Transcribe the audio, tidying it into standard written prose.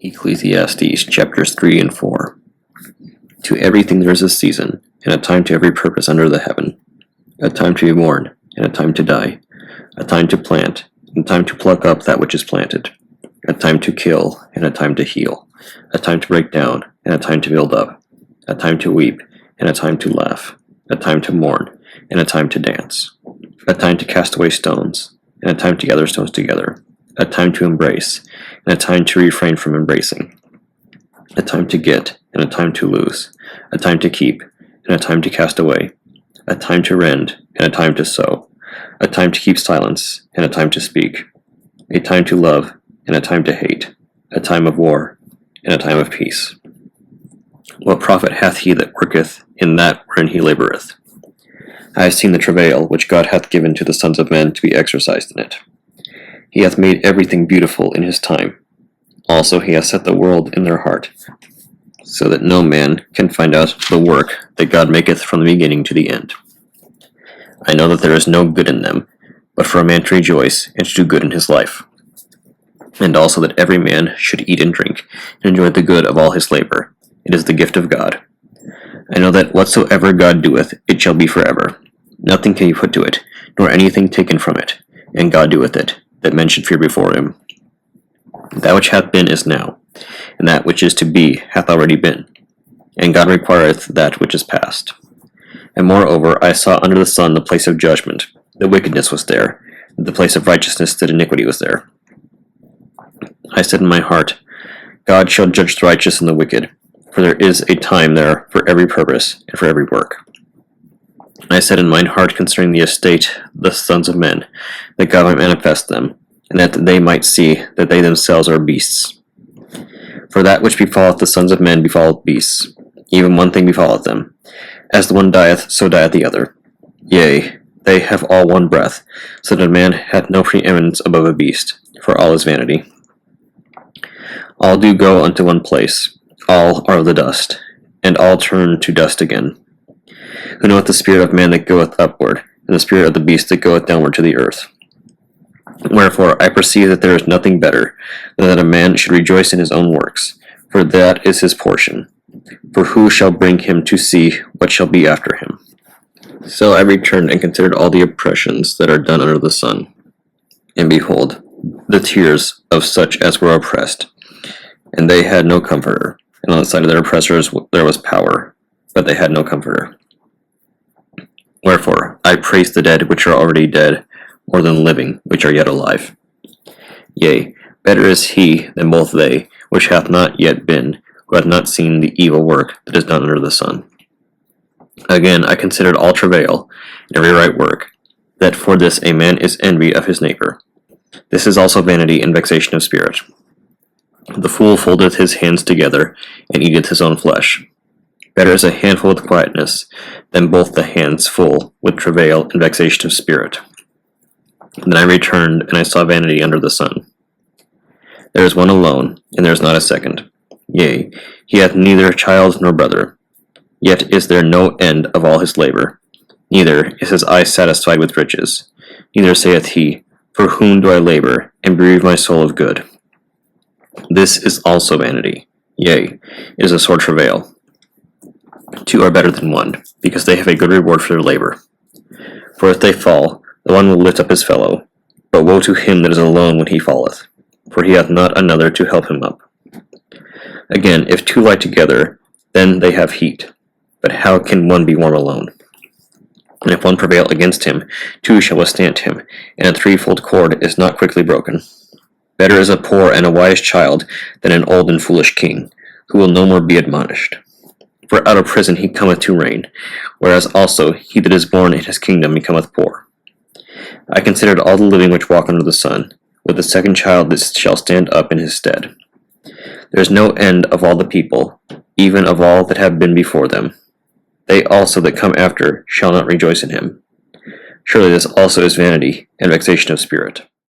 Ecclesiastes chapters 3 and 4. To everything there is a season, and a time to every purpose under the heaven, a time to be born, and a time to die, a time to plant, and a time to pluck up that which is planted, a time to kill, and a time to heal, a time to break down, and a time to build up, a time to weep, and a time to laugh, a time to mourn, and a time to dance, a time to cast away stones, and a time to gather stones together, a time to embrace, and a time to refrain from embracing, a time to get, and a time to lose, a time to keep, and a time to cast away, a time to rend, and a time to sow, a time to keep silence, and a time to speak, a time to love, and a time to hate, a time of war, and a time of peace. What profit hath he that worketh in that wherein he laboureth? I have seen the travail which God hath given to the sons of men to be exercised in it. He hath made everything beautiful in his time. Also he hath set the world in their heart, so that no man can find out the work that God maketh from the beginning to the end. I know that there is no good in them, but for a man to rejoice and to do good in his life. And also that every man should eat and drink, and enjoy the good of all his labor. It is the gift of God. I know that whatsoever God doeth, it shall be forever. Nothing can be put to it, nor anything taken from it, and God doeth it, that men should fear before him. That which hath been is now, and that which is to be hath already been, and God requireth that which is past. And moreover, I saw under the sun the place of judgment, that wickedness was there, and the place of righteousness that iniquity was there. I said in my heart, God shall judge the righteous and the wicked, for there is a time there for every purpose and for every work. I said in mine heart concerning the estate, the sons of men, that God might manifest them, and that they might see that they themselves are beasts. For that which befalleth the sons of men befalleth beasts, even one thing befalleth them. As the one dieth, so dieth the other. Yea, they have all one breath, so that a man hath no preeminence above a beast, for all is vanity. All do go unto one place, all are of the dust, and all turn to dust again. Who knoweth the spirit of man that goeth upward, and the spirit of the beast that goeth downward to the earth? Wherefore I perceive that there is nothing better than that a man should rejoice in his own works, for that is his portion. For who shall bring him to see what shall be after him? So I returned and considered all the oppressions that are done under the sun. And behold, the tears of such as were oppressed, and they had no comforter. And on the side of their oppressors there was power, but they had no comforter. Wherefore I praise the dead which are already dead, more than the living which are yet alive. Yea, better is he than both they, which hath not yet been, who hath not seen the evil work that is done under the sun. Again I considered all travail, and every right work, that for this a man is envy of his neighbor. This is also vanity and vexation of spirit. The fool foldeth his hands together, and eateth his own flesh. Better is a handful with quietness, than both the hands full with travail and vexation of spirit. Then I returned, and I saw vanity under the sun. There is one alone, and there is not a second. Yea, he hath neither child nor brother. Yet is there no end of all his labor. Neither is his eye satisfied with riches. Neither saith he, For whom do I labor, and bereave my soul of good? This is also vanity. Yea, it is a sore travail. Two are better than one, because they have a good reward for their labor. For if they fall, the one will lift up his fellow. But woe to him that is alone when he falleth, for he hath not another to help him up. Again, if two lie together, then they have heat. But how can one be warm alone? And if one prevail against him, two shall withstand him, and a threefold cord is not quickly broken. Better is a poor and a wise child than an old and foolish king, who will no more be admonished. For out of prison he cometh to reign, whereas also he that is born in his kingdom becometh poor. I considered all the living which walk under the sun, with the second child that shall stand up in his stead. There is no end of all the people, even of all that have been before them. They also that come after shall not rejoice in him. Surely this also is vanity and vexation of spirit.